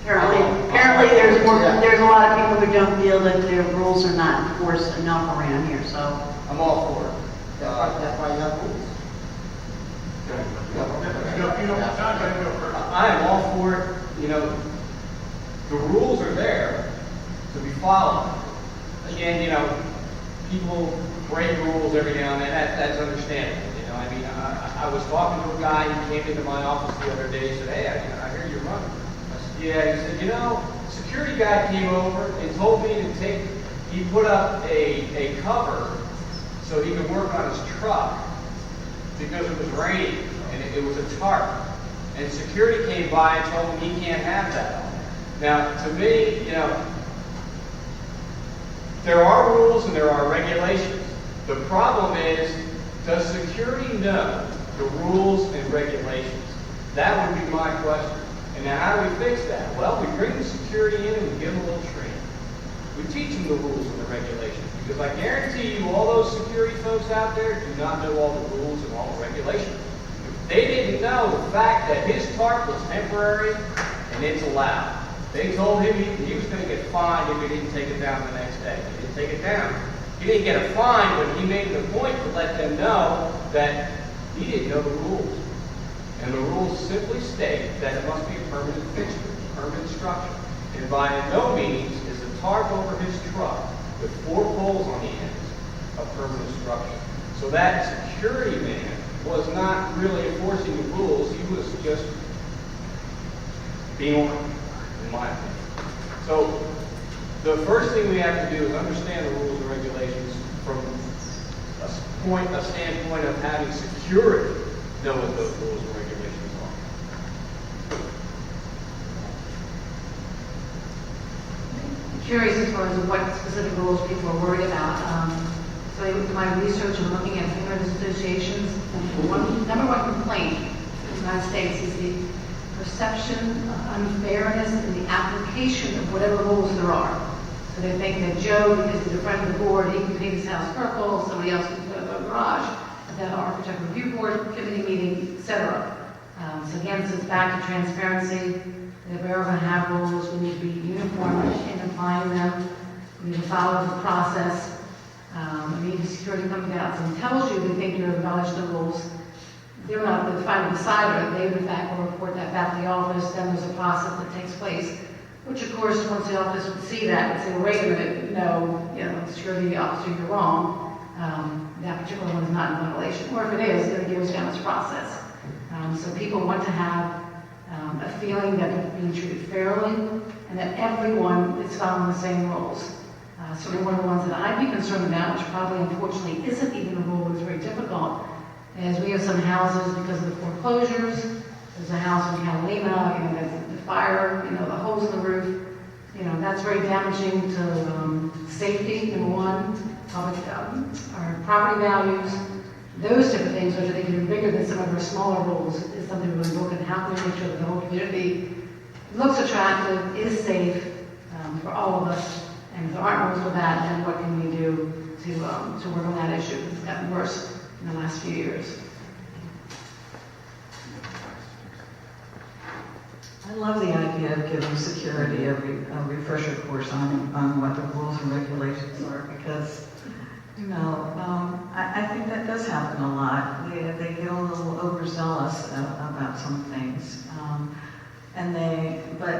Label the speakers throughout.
Speaker 1: Apparently there's a lot of people who don't feel that their rules are not enforced enough around here, so.
Speaker 2: I'm all for it.
Speaker 3: That's why you have rules.
Speaker 2: I am all for it. You know, the rules are there to be followed. Again, you know, people break rules every now and then. That's understandable. You know, I mean, I was talking to a guy. He came into my office the other day. He said, "Hey, I hear you're running." I said, "Yeah." He said, "You know, security guy came over and told me to take." He put up a cover so he could work on his truck because it was raining and it was a tarp. And security came by and told him he can't have that on there. Now, to me, you know, there are rules and there are regulations. The problem is, does security know the rules and regulations? That would be my question. And now how do we fix that? Well, we bring the security in and we give them a little training. We teach them the rules and the regulations. Because I guarantee you, all those security folks out there do not know all the rules and all the regulations. They didn't know the fact that his tarp was temporary and it's allowed. They told him he was going to get fined if he didn't take it down the next day. He didn't take it down. He didn't get a fine, but he made the point to let them know that he didn't know the rules. And the rules simply state that it must be a permanent fixture, permanent structure. And by no means is a tarp over his truck with 4 poles on the ends a permanent structure. So that security man was not really enforcing the rules. He was just being on, in my opinion. So the first thing we have to do is understand the rules and regulations from a standpoint of having security know what those rules and regulations are.
Speaker 4: I'm curious as far as what specific rules people are worried about. So in my research and looking at homeowners associations, number one complaint in the United States is the perception of unfairness in the application of whatever rules there are. So they think that Joe, because he's a friend of the board, he can paint his house purple, somebody else can put up a garage, that architect review board, committee meeting, etc. So again, this is back to transparency. If we're going to have rules, we need to be uniform in applying them. We need to follow the process. Maybe security comes out and tells you they think you acknowledge the rules. They're not the final decider. They, in fact, will report that back to the office. Then there's a process that takes place, which, of course, once the office would see that and say, well, wait a minute, no, you know, security officer, you're wrong. That particular one is not in violation. Or if it is, then it goes down this process. So people want to have a feeling that they're being treated fairly and that everyone is following the same rules. Certainly one of the ones that I'd be concerned about, which probably unfortunately isn't even a rule, but is very difficult, is we have some houses because of the foreclosures. There's a house in Catalina, you know, there's the fire, you know, the holes in the roof. You know, that's very damaging to safety, number one, public, our property values. Those type of things, which I think are bigger than some of our smaller rules, is something we're really looking at. How can we make sure that the whole community looks attractive, is safe for all of us? And if there aren't rules for that, then what can we do to work on that issue? It's gotten worse in the last few years.
Speaker 5: I love the idea of giving security a refresher course on what the rules and regulations are, because, you know, I think that does happen a lot. They get a little overzealous about some things, but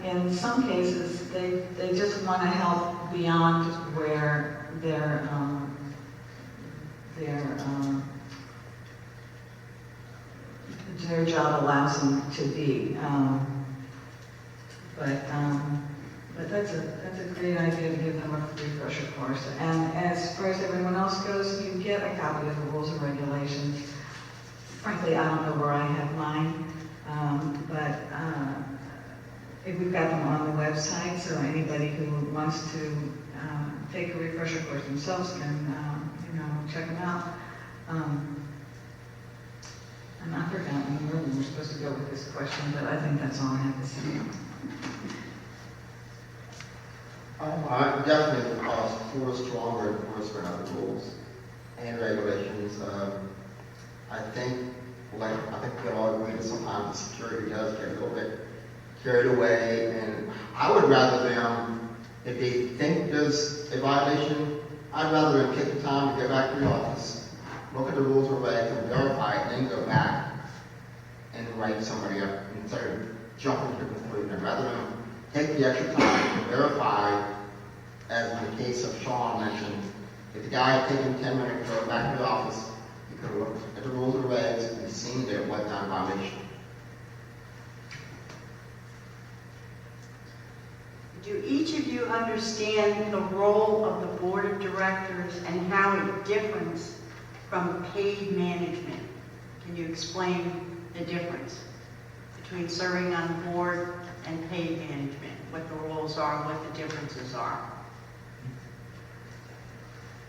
Speaker 5: in some cases they just want to help beyond where their job allows them to be. But that's a great idea to give them a refresher course. And as far as everyone else goes, you get a copy of the rules and regulations. Frankly, I don't know where I have mine, but we've got them on the website, so anybody who wants to take a refresher course themselves can, check them out. And I've forgotten where we were supposed to go with this question, but I think that's all I have to say.
Speaker 3: I definitely for stronger enforcement of the rules and regulations. I think we all agree that sometimes the security does get a little bit carried away, and I would rather them, if they think there's a violation, I'd rather them take the time to go back to the office, look at the rules or regs and verify it, then go back and write somebody up instead of jumping to conclusion. I'd rather them take the extra time to verify, as in the case of Sean mentioned, if the guy had taken 10 minutes to go back to the office, he could have looked at the rules and regs and seen there was not a violation.
Speaker 1: Do each of you understand the role of the board of directors and how it differs from paid management? Can you explain the difference between serving on the board and paid management? What the roles are, and what the differences are?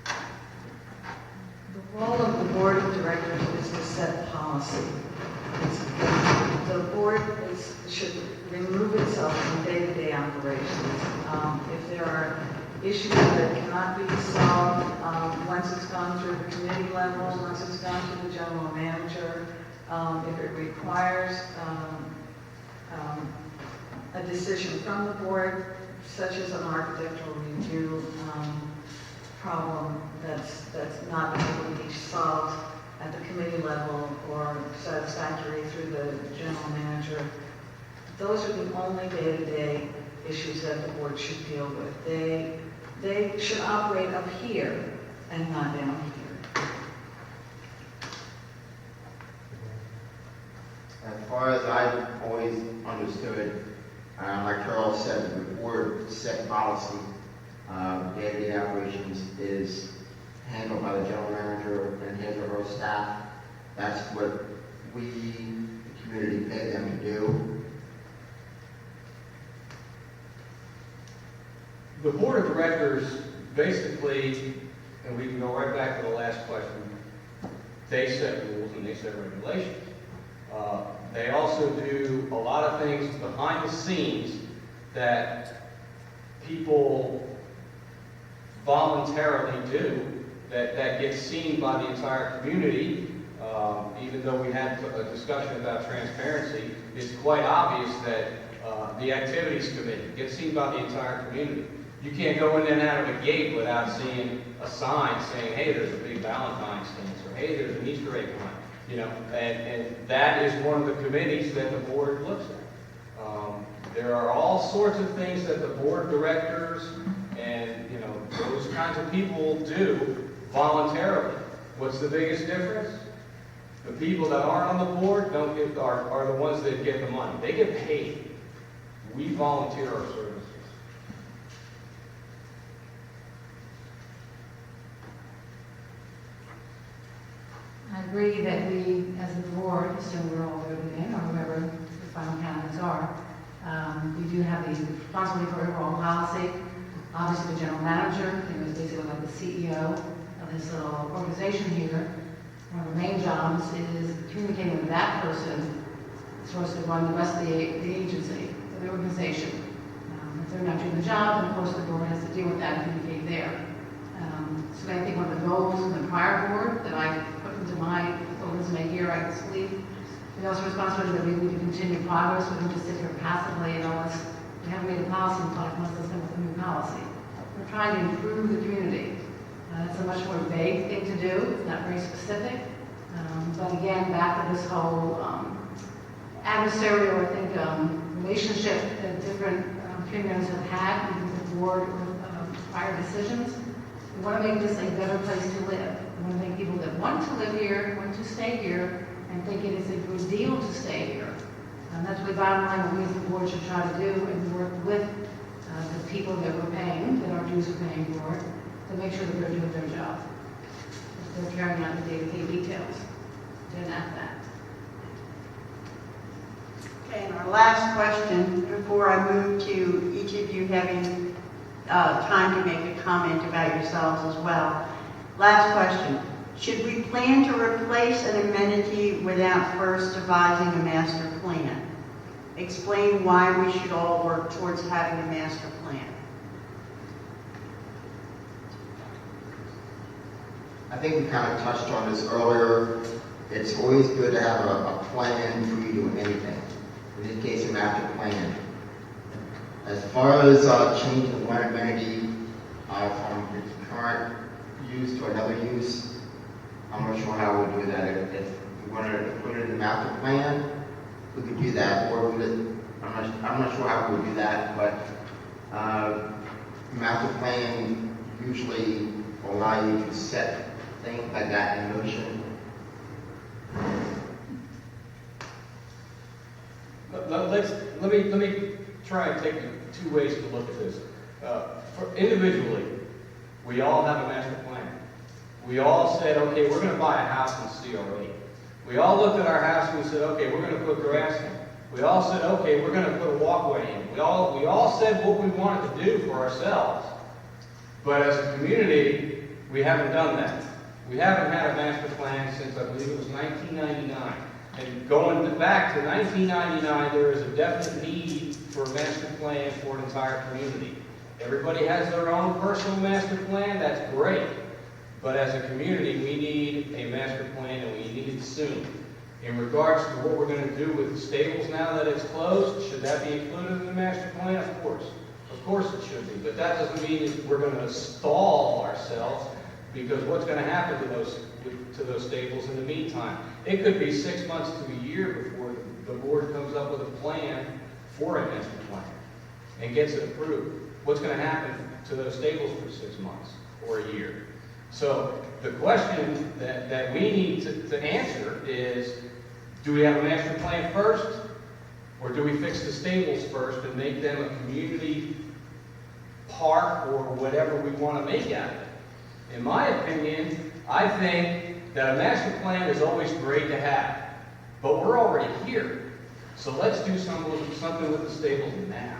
Speaker 5: The role of the board of directors is to set policy. The board should remove itself from day-to-day operations. If there are issues that cannot be solved once it's gone through the committee level, once it's gone to the general manager, if it requires a decision from the board, such as an architectural review problem that's not able to be solved at the committee level or satisfactory through the general manager, those are the only day-to-day issues that the board should deal with. They should operate up here and not down here.
Speaker 3: As far as I've always understood, like Charles said, the board set policy. Day-to-day operations is handled by the general manager and his or her staff. That's what we, the community, pay them to do.
Speaker 2: The board of directors basically, and we can go right back to the last question, they set rules and they set regulations. They also do a lot of things behind the scenes that people voluntarily do that gets seen by the entire community. Even though we had a discussion about transparency, it's quite obvious that the activities committee gets seen by the entire community. You can't go in and out of a gate without seeing a sign saying, hey, there's a big Valentine's dance, or hey, there's an Easter egg hunt. You know, and that is one of the committees that the board looks at. There are all sorts of things that the board of directors and, you know, those kinds of people do voluntarily. What's the biggest difference? The people that aren't on the board don't get, are the ones that get the money. They get paid. We volunteer our services.
Speaker 4: I agree that we, as a board, assume we're all voted in, or whoever the final candidates are, we do have the responsibility for overall policy. Obviously, the general manager, who is basically like the CEO of this little organization here, one of the main jobs is communicating with that person as far as to run the rest of the agency, the organization. If they're not doing the job, then of course the board has to deal with that and communicate there. So I think one of the goals in the prior board that I put into my resume here, I believe, we also responsibility that we need to continue progress. We can just sit here passively and unless we haven't made a policy in 5 months, let's come with a new policy. We're trying to improve the community. It's a much more vague thing to do. It's not very specific. But again, back to this whole adversarial, I think, relationship that different communities have had with the board with prior decisions. We want to make this a better place to live. We want to make people that want to live here, want to stay here, and think it is a good deal to stay here. That's really bottom line what we as the board should try to do and work with the people that we're paying, that our dues are paying for, to make sure that they're doing their job. They're carrying out the day-to-day details to enact that.
Speaker 1: Okay, and our last question, before I move to each of you having time to make a comment about yourselves as well. Last question. Should we plan to replace an amenity without first devising a master plan? Explain why we should all work towards having a master plan.
Speaker 3: I think we kind of touched on this earlier. It's always good to have a plan before you do anything. in this case, a master plan. As far as changing one amenity from its current use to another use, I'm not sure how we do that. If we want to put it in the master plan, we could do that, or we could, I'm not sure how we would do that, but master plan usually will allow you to set things like that in motion.
Speaker 2: Let me try and take two ways to look at this. Individually, we all have a master plan. We all said, okay, we're going to buy a house in CRE. We all looked at our house and we said, okay, we're going to put grass in. We all said, okay, we're going to put a walkway in. We all said what we wanted to do for ourselves. But as a community, we haven't done that. We haven't had a master plan since, I believe it was 1999. And going back to 1999, there is a definite need for a master plan for an entire community. Everybody has their own personal master plan, that's great. But as a community, we need a master plan, and we need it soon. In regards to what we're going to do with the stables now that it's closed, should that be included in the master plan? Of course. Of course it should be. But that doesn't mean that we're going to stall ourselves, because what's going to happen to those stables in the meantime? It could be 6 months to a year before the board comes up with a plan for a master plan and gets it approved. What's going to happen to those stables for 6 months or a year? So the question that we need to answer is, do we have a master plan first, or do we fix the stables first and make them a community park or whatever we want to make out of it? In my opinion, I think that a master plan is always great to have, but we're already here. So let's do something with the stables now.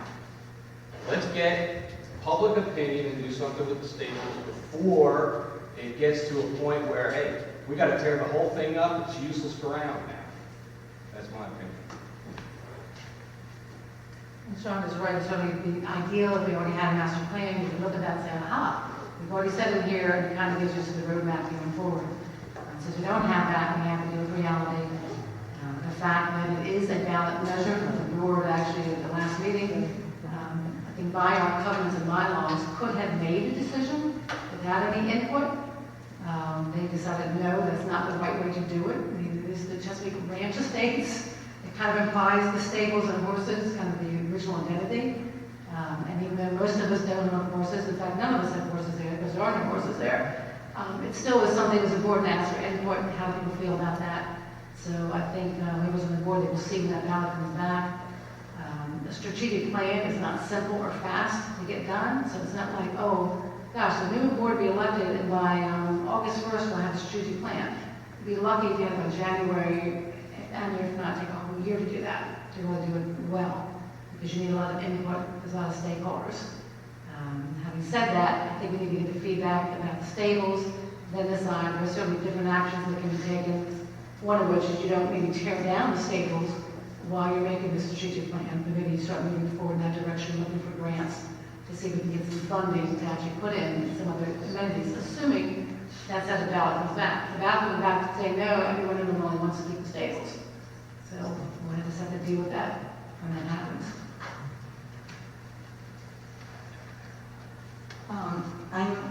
Speaker 2: Let's get public opinion and do something with the stables before it gets to a point where, hey, we got to tear the whole thing up. It's useless ground now. That's my opinion.
Speaker 4: And Sean is right. It's certainly the ideal if we already had a master plan. You can look at that and say, aha, we've already said it here, and it kind of gives us the roadmap going forward. Since we don't have that, we have to deal with reality. The fact that it is a ballot measure, that the board actually at the last meeting, I think by our covenants and bylaws, could have made a decision without any input. They decided, no, that's not the right way to do it. I mean, this is the Chesapeake Ranch Estates. It kind of implies the stables and horses, kind of the original identity. And even though most of us don't own horses, in fact, none of us have horses there because there are no horses there, it still is something as a board to ask for input and how people feel about that. So I think members of the board, they will see when that ballot comes back. The strategic plan is not simple or fast to get done, so it's not like, oh, gosh, the new board will be elected and by August 1st we'll have a strategic plan. You'd be lucky if you have it by January, and if not, take a whole year to do that, to really do it well, because you need a lot of input, there's a lot of stakeholders. Having said that, I think we need to get the feedback about the stables, then decide. There are certainly different actions that can be taken, one of which is you don't maybe tear down the stables while you're making the strategic plan, but maybe you start moving forward in that direction, looking for grants to see if we can get some funding to actually put in some other amenities, assuming that's how the ballot comes back. If the ballot comes back to say no, everyone in the only wants to keep the stables. So we'll just have to deal with that when that happens.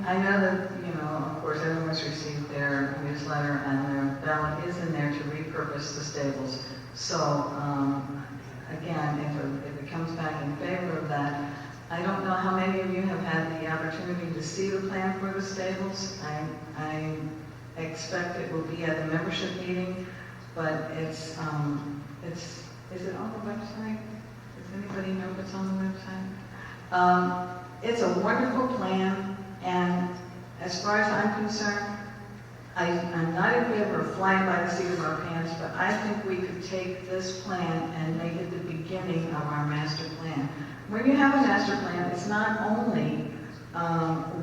Speaker 5: I know that, of course, everyone's received their newsletter and their ballot is in there to repurpose the stables. So, again, if it comes back in favor of that, I don't know how many of you have had the opportunity to see the plan for the stables. I expect it will be at the membership meeting, but is it on the website? Does anybody know if it's on the website? It's a wonderful plan, and as far as I'm concerned, I'm not in favor of flying by the seat of our pants, but I think we could take this plan and make it the beginning of our master plan. When you have a master plan, it's not only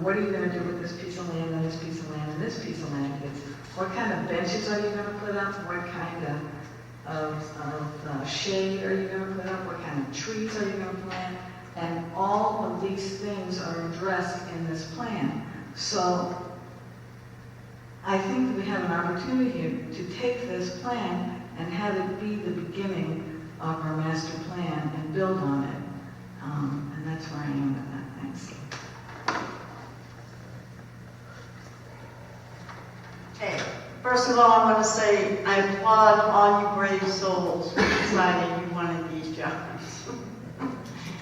Speaker 5: what are you going to do with this piece of land and this piece of land and this piece of land. It's what kind of benches are you going to put up, what kind of shade are you going to put up, what kind of trees are you going to plant, and all of these things are addressed in this plan. So I think we have an opportunity here to take this plan and have it be the beginning of our master plan and build on it. And that's where I am with that. Thanks.
Speaker 1: Okay, first of all, I want to say I applaud all you brave souls who decided you wanted these jobs.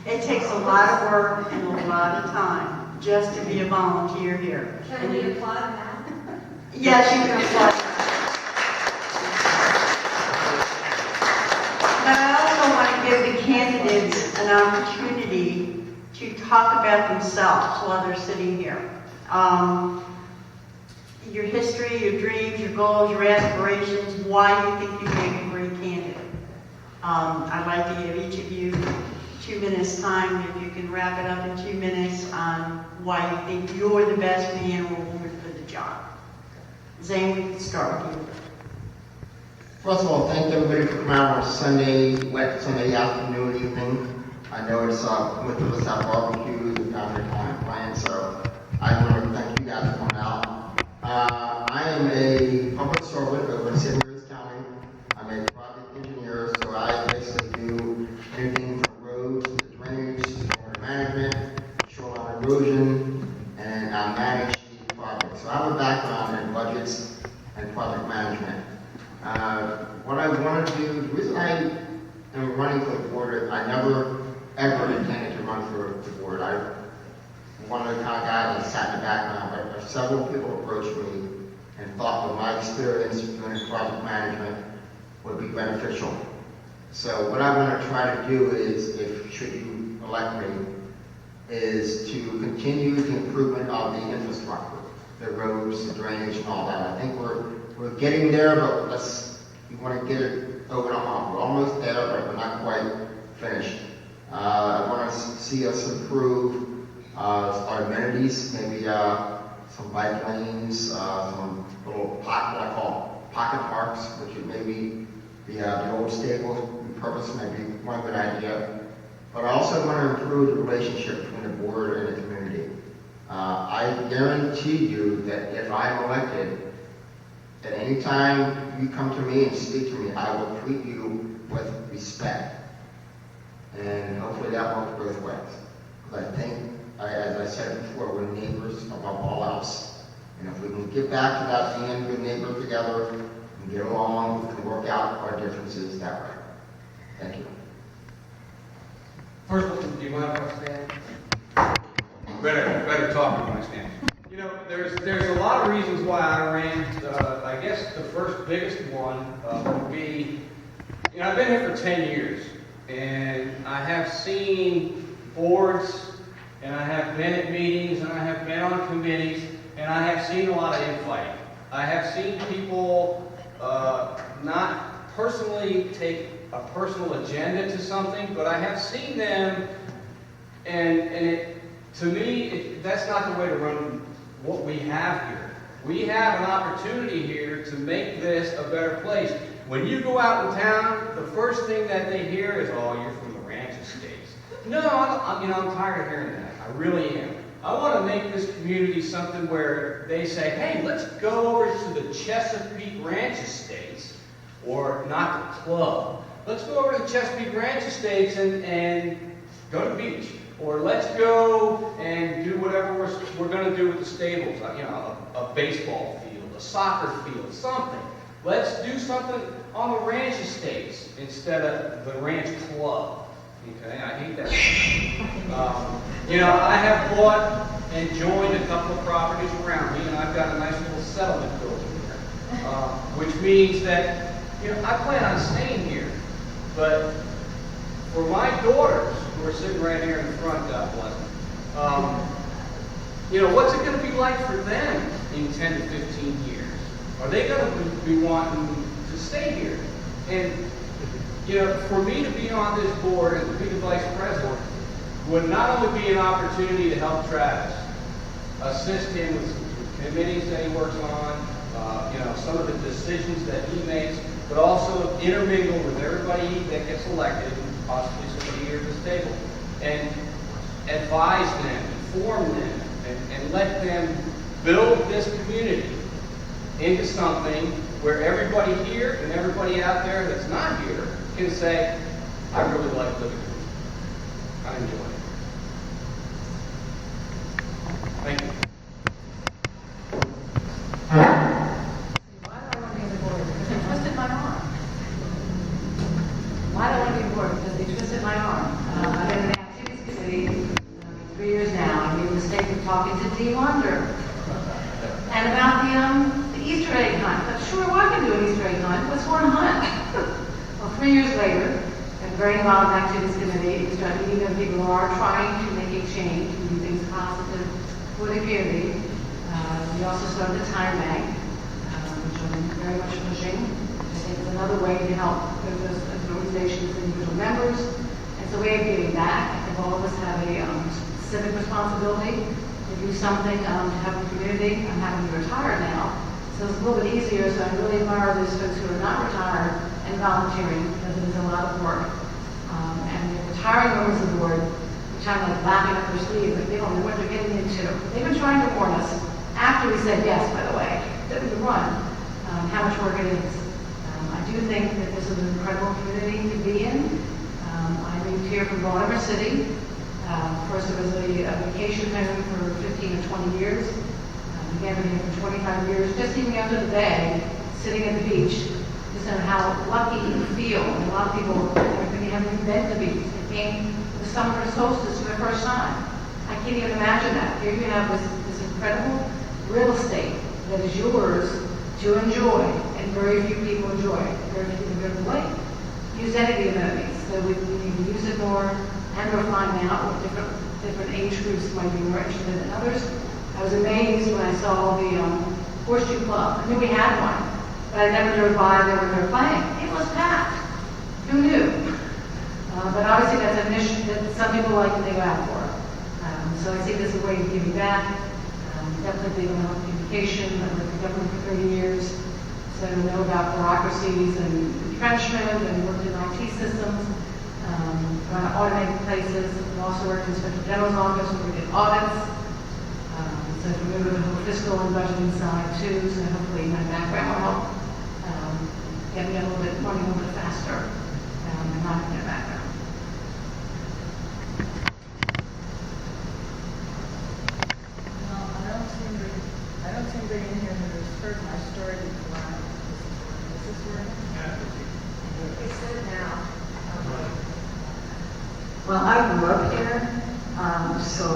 Speaker 1: It takes a lot of work and a lot of time just to be a volunteer here.
Speaker 4: Can we apply now?
Speaker 1: Yes, you can apply. But I also want to give the candidates an opportunity to talk about themselves while they're sitting here. Your history, your dreams, your goals, your aspirations, why you think you make a great candidate. I'd like to give each of you 2 minutes time, if you can wrap it up in 2 minutes, on why you think you're the best man or woman for the job. Zane, we can start with you.
Speaker 3: First of all, thank everybody for coming out on Sunday, wet Sunday afternoon, evening. I know it's with us at barbecues and family time plans, so I want to thank you guys for coming out. I am a public servant over in St. Louis County. I'm a project engineer, so I basically do anything from roads to drainage, water management, shoreline erosion, and I manage these projects. So I have a background in budgets and project management. What I want to do, the reason I am running for the board, I never ever intended to run for the board. I'm one of the kind of guys that sat in the background, but several people approached me and thought that my experience doing project management would be beneficial. So what I want to try to do is, should you elect me, is to continue the improvement of the infrastructure, the roads, the drainage, and all that. I think we're getting there, but we want to get it over the hump. We're almost there, but we're not quite finished. I want to see us improve our amenities, maybe some bike lanes, some little what I call pocket parks, which would maybe the old stables repurposed, maybe one good idea. But I also want to improve the relationship between the board and the community. I guarantee you that if I'm elected, at any time you come to me and speak to me, I will treat you with respect. And hopefully that works both ways. But I think, as I said before, we're neighbors above all else. And if we can get back to that being good neighbors together and get along, we can work out our differences that way. Thank you.
Speaker 2: First of all, do you mind if I stand? Better talk when I stand. You know, there's a lot of reasons why I ran. I guess the first biggest one would be, you know, I've been here for 10 years, and I have seen boards, and I have been at meetings, and I have been on committees, and I have seen a lot of infighting. I have seen people not personally take a personal agenda to something, but I have seen them, and to me, that's not the way to run what we have here. We have an opportunity here to make this a better place. When you go out in town, the first thing that they hear is, "Oh, you're from the ranch estates." No, I'm tired of hearing that. I really am. I want to make this community something where they say, "Hey, let's go over to the Chesapeake Ranch Estates," or not the club. Let's go over to the Chesapeake Ranch Estates and go to the beach. Or let's go and do whatever we're going to do with the stables, a baseball field, a soccer field, something. Let's do something on the ranch estates instead of the ranch club. Okay, I hate that. I have bought and joined a couple of properties around me, and I've got a nice little settlement building here, which means that I plan on staying here. But for my daughters, who are sitting right here in the front, God bless them, what's it going to be like for them in 10 to 15 years? Are they going to be wanting to stay here? And, for me to be on this board and to be the vice president would not only be an opportunity to help Travis, assist him with some committees that he works on, some of the decisions that he makes, but also intermingle with everybody that gets elected, and possibly somebody here at this table, and advise them, inform them, and let them build this community into something where everybody here and everybody out there that's not here can say, I really like living here. I enjoy it. Thank you.
Speaker 4: Why do I want to be on the board? Because they twisted my arm. Why do I want to be on the board? Because they twisted my arm. I've been in the activities committee 3 years now. I made the mistake of talking to Dean Wonder. And about the Easter egg hunt. But sure, well, I can do an Easter egg hunt. What's one hunt? Well, 3 years later, I'm very involved in the activities committee. We start meeting with people who are trying to make a change, to do things positive for the community. We also started the Time Bank, which I'm very much pushing. I think it's another way to help those organizations, individual members. It's a way of giving back. I think all of us have a civic responsibility to do something to help the community. I'm having to retire now, so it's a little bit easier. So I really admire those folks who are not retired and volunteering, because it is a lot of work. And the retiring members of the board, which I'm like laughing up their sleeves, like they don't know what they're getting into. They've been trying to warn us, after we said yes, by the way, that we would run, how much work it is. I do think that this is an incredible community to be in. I moved here from Baltimore City. First, it was a vacation home for 15 or 20 years. Again, I've been here for 25 years. Just even the other day, sitting at the beach, just know how lucky you feel. And a lot of people, when you haven't even been to the beach, they came the summer solstice for the first time. I can't even imagine that. Here you have this incredible real estate that is yours to enjoy, and very few people enjoy it. Very few people go to the lake. Use any of the amenities. So we need to use it more, and we're finding out what different age groups might be more interested than others. I was amazed when I saw the Horseshoe Club. I knew we had one, but I never drove by there when they were playing. It was packed. Who knew? But obviously that's an issue that some people like to go out for. So I see this as a way of giving back. Definitely big on communication. I've worked in government for 30 years, so I know about bureaucracies and entrenchment, and worked in IT systems, trying to automate places. I also worked in Inspector General's office where we did audits. So familiar with the whole fiscal and budgeting side too, so hopefully my background will help get me a little bit running a little bit faster and not in their background.
Speaker 6: I don't see anybody in here who has heard my story before. Is this working? It's good now.
Speaker 5: Well, I grew up here, so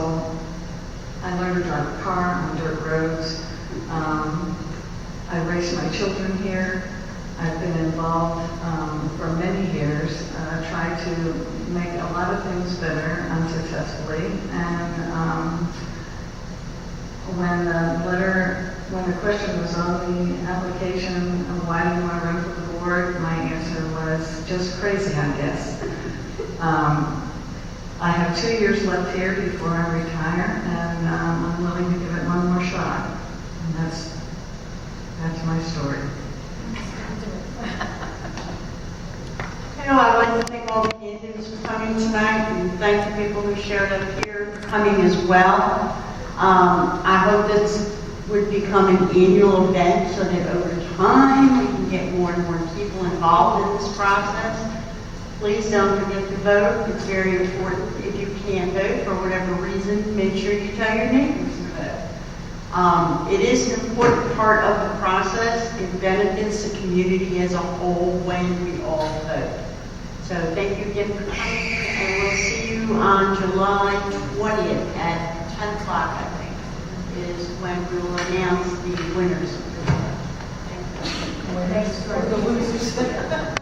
Speaker 5: I learned to drive a car on dirt roads. I raised my children here. I've been involved for many years, tried to make a lot of things better unsuccessfully. And when the question was on the application of why do you want to run for the board, my answer was just crazy, I guess. I have 2 years left here before I retire, and I'm willing to give it one more shot. And that's my story.
Speaker 1: You know, I'd like to thank all the candidates for coming tonight, and thank the people who showed up here for coming as well. I hope this would become an annual event so that over time we can get more and more people involved in this process. Please don't forget to vote. It's very important. If you can't vote for whatever reason, make sure you tell your neighbors to vote. It is an important part of the process. It benefits the community as a whole when we all vote. So thank you again for coming, and we'll see you on July 20th at 10 o'clock, I think, is when we will announce the winners of the vote. Thank you.
Speaker 6: Thanks for the losers.